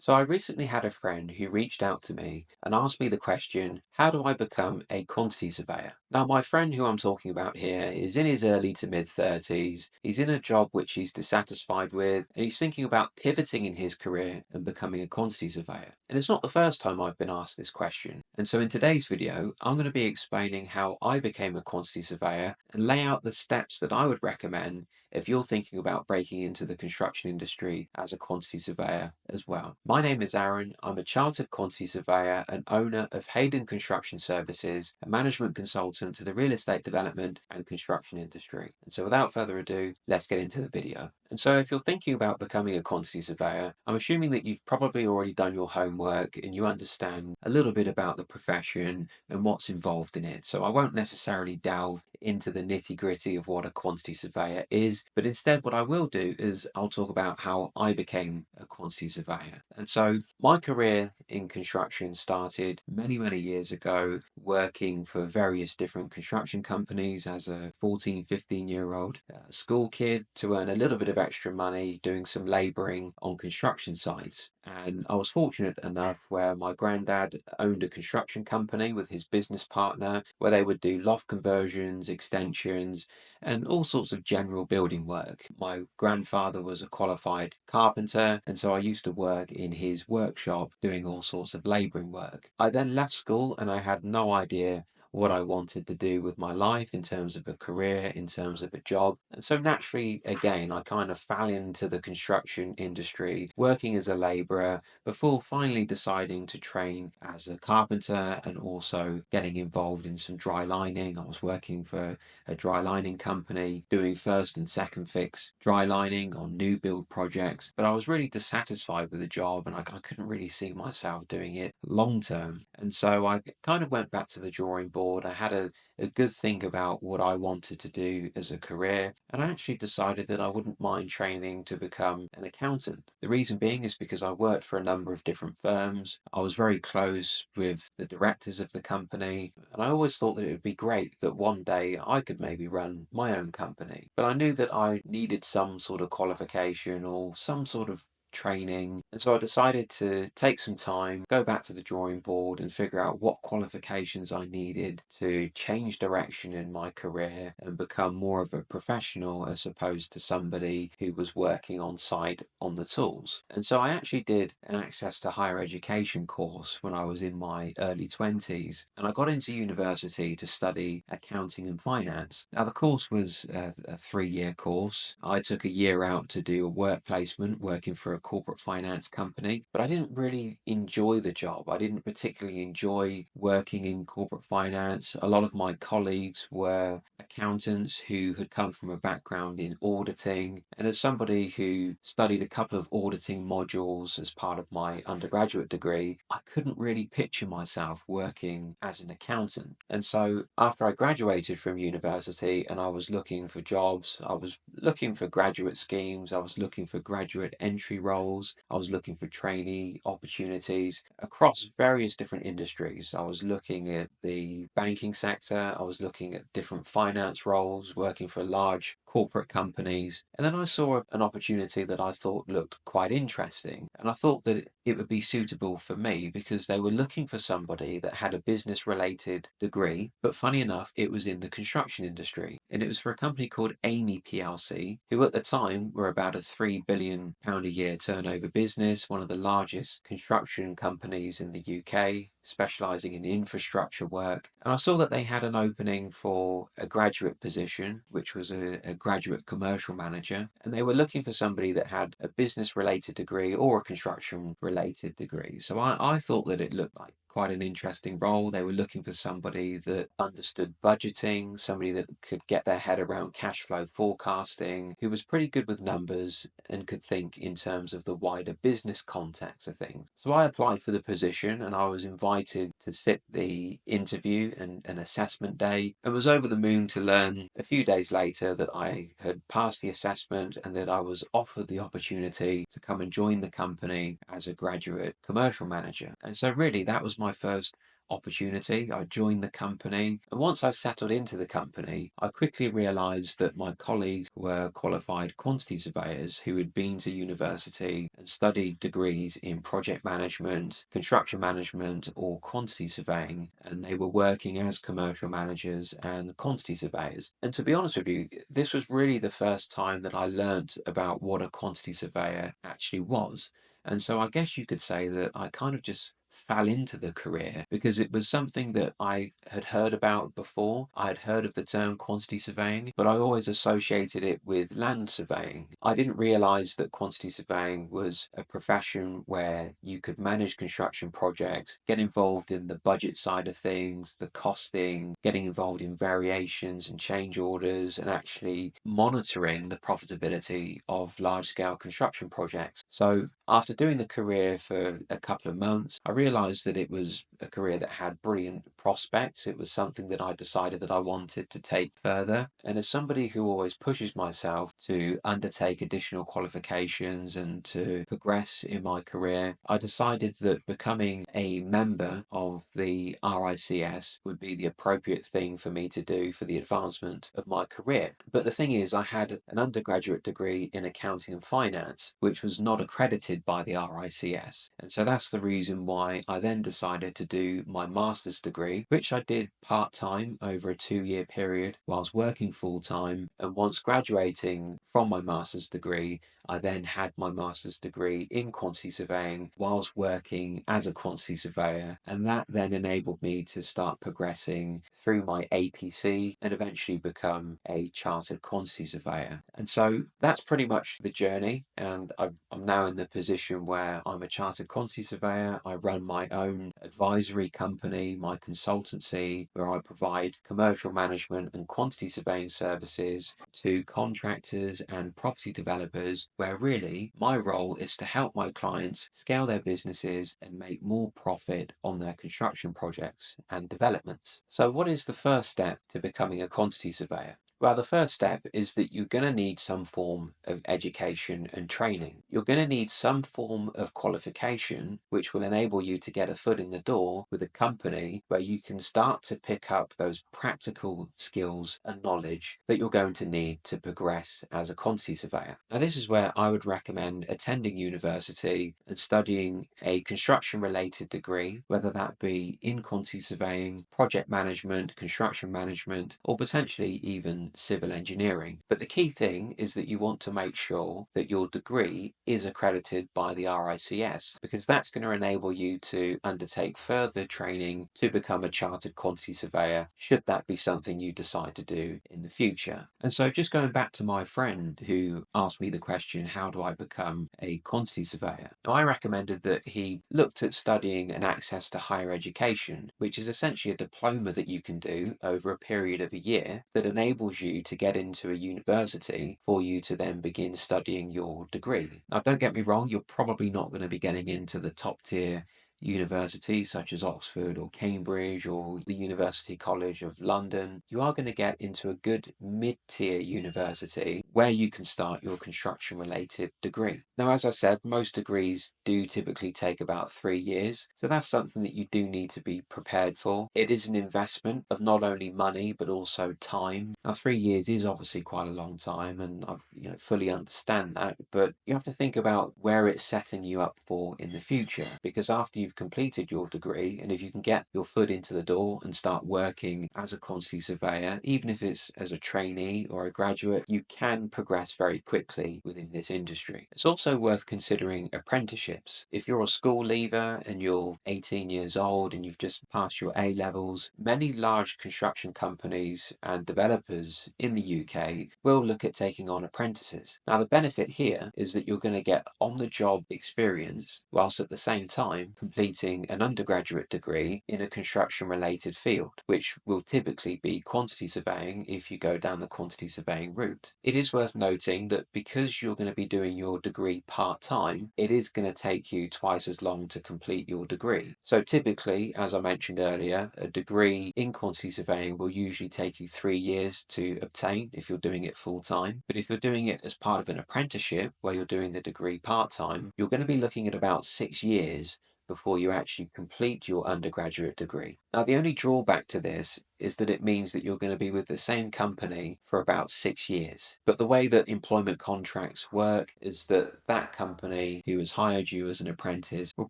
So I recently had a friend who reached out to me and asked me the question, how do I become a quantity surveyor? Now, my friend who I'm talking about here is in his early to mid 30s. He's in a job which he's dissatisfied with, and he's thinking about pivoting in his career and becoming a quantity surveyor. And it's not the first time I've been asked this question. And so in today's video, I'm going to be explaining how I became a quantity surveyor and lay out the steps that I would recommend if you're thinking about breaking into the construction industry as a quantity surveyor as well. My name is Aaron. I'm a chartered quantity surveyor and owner of Hayden Construction Services, a management consultant to the real estate development and construction industry. And so without further ado, let's get into the video. And so if you're thinking about becoming a quantity surveyor, I'm assuming that you've probably already done your homework and you understand a little bit about the profession and what's involved in it. So I won't necessarily delve into the nitty-gritty of what a quantity surveyor is, but instead what I will do is I'll talk about how I became a quantity surveyor. And so my career in construction started many years ago, working for various different construction companies as a 14, 15-year-old school kid to earn a little bit of extra money doing some labouring on construction sites. And I was fortunate enough where my granddad owned a construction company with his business partner where they would do loft conversions, extensions, and all sorts of general building work. My grandfather was a qualified carpenter, and so I used to work in his workshop doing all sorts of labouring work. I then left school and I had no idea what I wanted to do with my life in terms of a career, in terms of a job. And so naturally, again, I kind of fell into the construction industry, working as a labourer before finally deciding to train as a carpenter and also getting involved in some dry lining. I was working for a dry lining company doing first and second fix dry lining on new build projects, but I was really dissatisfied with the job and I couldn't really see myself doing it long term. And so I kind of went back to the drawing board. I had a good think about what I wanted to do as a career, and I actually decided that I wouldn't mind training to become an accountant. The reason being is because I worked for a number of different firms. I was very close with the directors of the company, and I always thought that it would be great that one day I could maybe run my own company. But I knew that I needed some sort of qualification or some sort of training. And so I decided to take some time, go back to the drawing board and figure out what qualifications I needed to change direction in my career and become more of a professional as opposed to somebody who was working on site on the tools. And so I actually did an access to higher education course when I was in my early 20s, and I got into university to study accounting and finance. Now the course was a 3-year course. I took a year out to do a work placement working for a corporate finance company, but I didn't really enjoy the job. I didn't particularly enjoy working in corporate finance. A lot of my colleagues were accountants who had come from a background in auditing, and as somebody who studied a couple of auditing modules as part of my undergraduate degree, I couldn't really picture myself working as an accountant. And so after I graduated from university and I was looking for jobs, I was looking for graduate schemes, I was looking for graduate entry roles, I was looking for trainee opportunities across various different industries. I was looking at the banking sector, I was looking at different finance roles, working for large corporate companies. And then I saw an opportunity that I thought looked quite interesting. And I thought that it would be suitable for me because they were looking for somebody that had a business related degree. But funny enough, it was in the construction industry. And it was for a company called Amy PLC, who at the time were about a £3 billion a year turnover business, one of the largest construction companies in the UK, specializing in infrastructure work. And I saw that they had an opening for a graduate position, which was a graduate commercial manager. And they were looking for somebody that had a business related degree or a construction related degree. So I thought that it looked like quite an interesting role. They were looking for somebody that understood budgeting, somebody that could get their head around cash flow forecasting, who was pretty good with numbers and could think in terms of the wider business context of things. So I applied for the position and I was invited to sit the interview and an assessment day and was over the moon to learn a few days later that I had passed the assessment and that I was offered the opportunity to come and join the company as a graduate commercial manager. And so really that was my first opportunity. I joined the company, and once I settled into the company, I quickly realized that my colleagues were qualified quantity surveyors who had been to university and studied degrees in project management, construction management, or quantity surveying, and they were working as commercial managers and quantity surveyors. And to be honest with you, this was really the first time that I learnt about what a quantity surveyor actually was. And so I guess you could say that I kind of just fell into the career because it was something that I had heard about before. I had heard of the term quantity surveying, but I always associated it with land surveying. I didn't realize that quantity surveying was a profession where you could manage construction projects, get involved in the budget side of things, the costing, getting involved in variations and change orders, and actually monitoring the profitability of large scale construction projects. So after doing the career for a couple of months, I realized that it was a career that had brilliant prospects. It was something that I decided that I wanted to take further. And as somebody who always pushes myself to undertake additional qualifications and to progress in my career, I decided that becoming a member of the RICS would be the appropriate thing for me to do for the advancement of my career. But the thing is, I had an undergraduate degree in accounting and finance, which was not accredited by the RICS. And so that's the reason why I then decided to do my master's degree, which I did part-time over a 2-year period whilst working full-time. And once graduating from my master's degree, I then had my master's degree in quantity surveying whilst working as a quantity surveyor. And that then enabled me to start progressing through my APC and eventually become a chartered quantity surveyor. And so that's pretty much the journey. And I'm now in the position where I'm a chartered quantity surveyor. I run my own advisory company, my consultancy, where I provide commercial management and quantity surveying services to contractors and property developers, where really my role is to help my clients scale their businesses and make more profit on their construction projects and developments. So what is the first step to becoming a quantity surveyor? Well, the first step is that you're going to need some form of education and training. You're going to need some form of qualification which will enable you to get a foot in the door with a company where you can start to pick up those practical skills and knowledge that you're going to need to progress as a quantity surveyor. Now, this is where I would recommend attending university and studying a construction related degree, whether that be in quantity surveying, project management, construction management, or potentially even civil engineering. But the key thing is that you want to make sure that your degree is accredited by the RICS, because that's going to enable you to undertake further training to become a chartered quantity surveyor, should that be something you decide to do in the future. And so just going back to my friend who asked me the question, how do I become a quantity surveyor? Now, I recommended that he looked at studying an access to higher education, which is essentially a diploma that you can do over a period of a year that enables you to get into a university for you to then begin studying your degree. Now, don't get me wrong, you're probably not going to be getting into the top tier universities such as Oxford or Cambridge or the University College of London. You are going to get into a good mid-tier university where you can start your construction related degree. Now, as I said, most degrees do typically take about 3 years, so that's something that you do need to be prepared for. It is an investment of not only money but also time. Now, 3 years is obviously quite a long time, and I fully understand that, but you have to think about where it's setting you up for in the future, because after you've completed your degree, and if you can get your foot into the door and start working as a quantity surveyor, even if it's as a trainee or a graduate, you can progress very quickly within this industry. It's also worth considering apprenticeships. If you're a school leaver and you're 18 years old and you've just passed your A levels, many large construction companies and developers in the UK will look at taking on apprentices. Now, the benefit here is that you're going to get on the job experience whilst at the same time completing an undergraduate degree in a construction related field, which will typically be quantity surveying if you go down the quantity surveying route. It is worth noting that because you're going to be doing your degree part-time, it is going to take you twice as long to complete your degree. So typically, as I mentioned earlier, a degree in quantity surveying will usually take you 3 years to obtain if you're doing it full-time. But if you're doing it as part of an apprenticeship where you're doing the degree part-time, you're going to be looking at about 6 years before you actually complete your undergraduate degree. Now, the only drawback to this is that it means that you're going to be with the same company for about 6 years. But the way that employment contracts work is that that company who has hired you as an apprentice will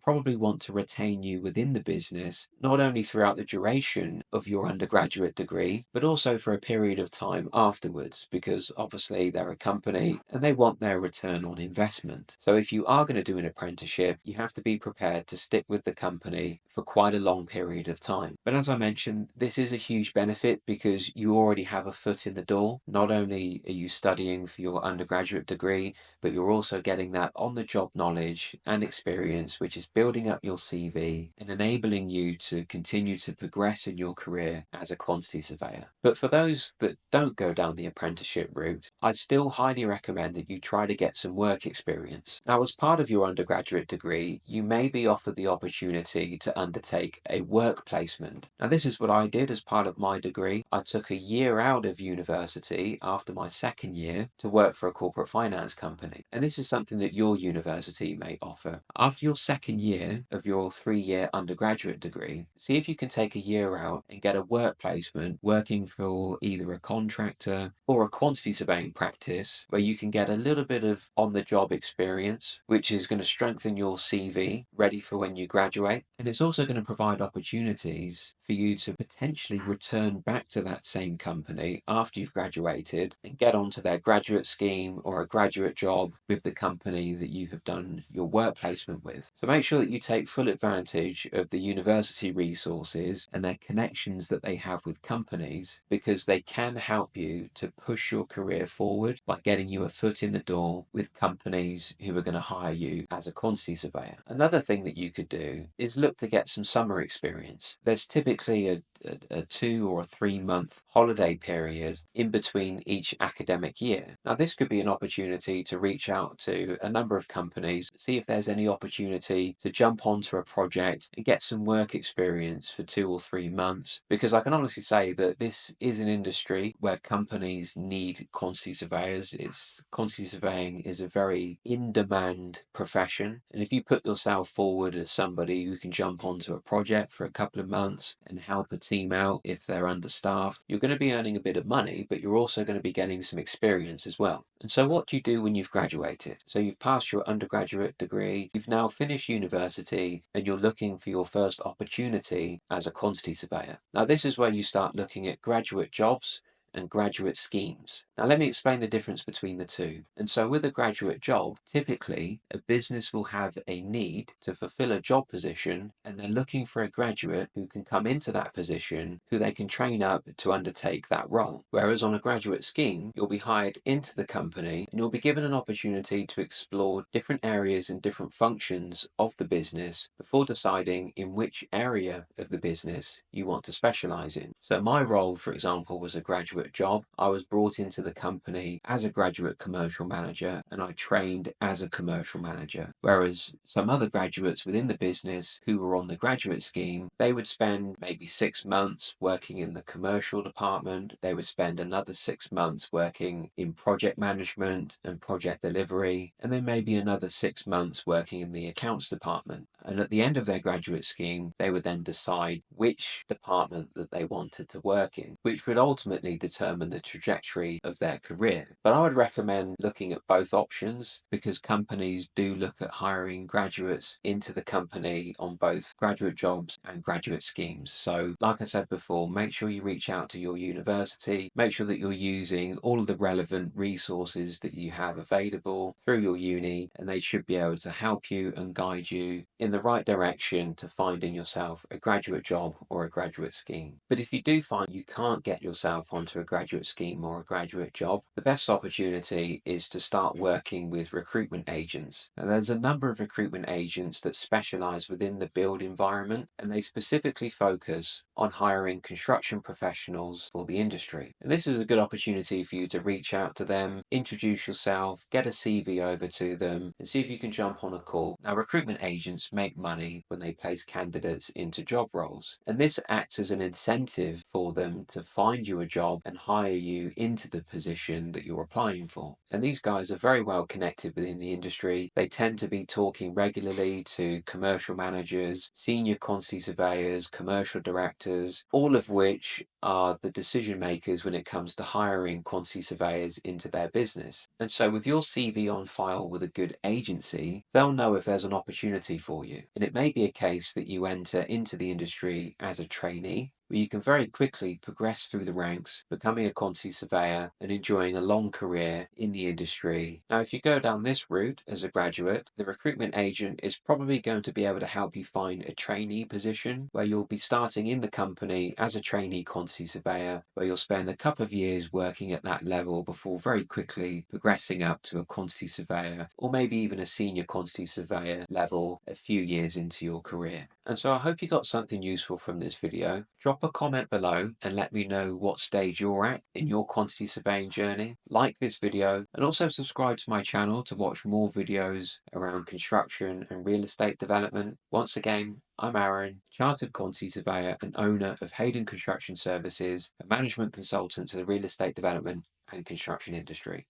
probably want to retain you within the business, not only throughout the duration of your undergraduate degree, but also for a period of time afterwards, because obviously they're a company and they want their return on investment. So if you are going to do an apprenticeship, you have to be prepared to stick with the company for quite a long period of time. But as I mentioned, this is a huge benefit because you already have a foot in the door. Not only are you studying for your undergraduate degree, but you're also getting that on-the-job knowledge and experience, which is building up your CV and enabling you to continue to progress in your career as a quantity surveyor. But for those that don't go down the apprenticeship route, I'd still highly recommend that you try to get some work experience. Now, as part of your undergraduate degree, you may be offered the opportunity to undertake a work placement. Now, this is what I did as part of my degree. I took a year out of university after my second year to work for a corporate finance company. And this is something that your university may offer. After your second year of your 3-year undergraduate degree, see if you can take a year out and get a work placement working for either a contractor or a quantity surveying practice where you can get a little bit of on-the-job experience, which is going to strengthen your CV ready for when you graduate. And it's also going to provide opportunities for you to potentially return back to that same company after you've graduated and get onto their graduate scheme or a graduate job with the company that you have done your work placement with. So make sure that you take full advantage of the university resources and their connections that they have with companies, because they can help you to push your career forward by getting you a foot in the door with companies who are going to hire you as a quantity surveyor. Another thing that you could do is look to get some summer experience. There's typically a 2 or 3 month holiday period in between each academic year. Now, this could be an opportunity to reach out to a number of companies, see if there's any opportunity to jump onto a project and get some work experience for 2 or 3 months, because I can honestly say that this is an industry where companies need quantity surveyors. Quantity surveying is a very in-demand profession, and if you put yourself forward as somebody who can jump onto a project for a couple of months and help a team out if they're understaffed, you're going to be earning a bit of money, but you're also going to be getting some experience as well. And so what do you do when you've graduated? So you've passed your undergraduate degree, you've now finished university, and you're looking for your first opportunity as a quantity surveyor. Now, this is where you start looking at graduate jobs and graduate schemes. Now, let me explain the difference between the two. And so with a graduate job, typically a business will have a need to fulfill a job position, and they're looking for a graduate who can come into that position, who they can train up to undertake that role. Whereas on a graduate scheme, you'll be hired into the company and you'll be given an opportunity to explore different areas and different functions of the business before deciding in which area of the business you want to specialize in. So my role, for example, was a graduate job. I was brought into the company as a graduate commercial manager and I trained as a commercial manager. Whereas some other graduates within the business who were on the graduate scheme, they would spend maybe 6 months working in the commercial department. They would spend another 6 months working in project management and project delivery, and then maybe another 6 months working in the accounts department. And at the end of their graduate scheme, they would then decide which department that they wanted to work in, which would ultimately determine the trajectory of their career. But I would recommend looking at both options, because companies do look at hiring graduates into the company on both graduate jobs and graduate schemes. So like I said before, make sure you reach out to your university, make sure that you're using all of the relevant resources that you have available through your uni, and they should be able to help you and guide you in the right direction to finding yourself a graduate job or a graduate scheme. But if you do find you can't get yourself onto a graduate scheme or a graduate job, the best opportunity is to start working with recruitment agents. And there's a number of recruitment agents that specialize within the build environment, and they specifically focus on hiring construction professionals for the industry. And this is a good opportunity for you to reach out to them, introduce yourself, get a CV over to them, and see if you can jump on a call. Now, recruitment agents make money when they place candidates into job roles, and this acts as an incentive for them to find you a job and hire you into the position that you're applying for. And these guys are very well connected within the industry. They tend to be talking regularly to commercial managers, senior quantity surveyors, commercial directors, all of which are the decision makers when it comes to hiring quantity surveyors into their business. And so with your CV on file with a good agency, they'll know if there's an opportunity for you. And it may be a case that you enter into the industry as a trainee, where you can very quickly progress through the ranks, becoming a quantity surveyor and enjoying a long career in the industry. Now, if you go down this route as a graduate, the recruitment agent is probably going to be able to help you find a trainee position where you'll be starting in the company as a trainee quantity surveyor, where you'll spend a couple of years working at that level before very quickly progressing up to a quantity surveyor or maybe even a senior quantity surveyor level a few years into your career. And so I hope you got something useful from this video. Drop a comment below and let me know what stage you're at in your quantity surveying journey. Like this video and also subscribe to my channel to watch more videos around construction and real estate development. Once again, I'm Aaron, Chartered Quantity Surveyor and owner of Hayden Construction Services, a management consultant to the real estate development and construction industry.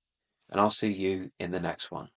And I'll see you in the next one.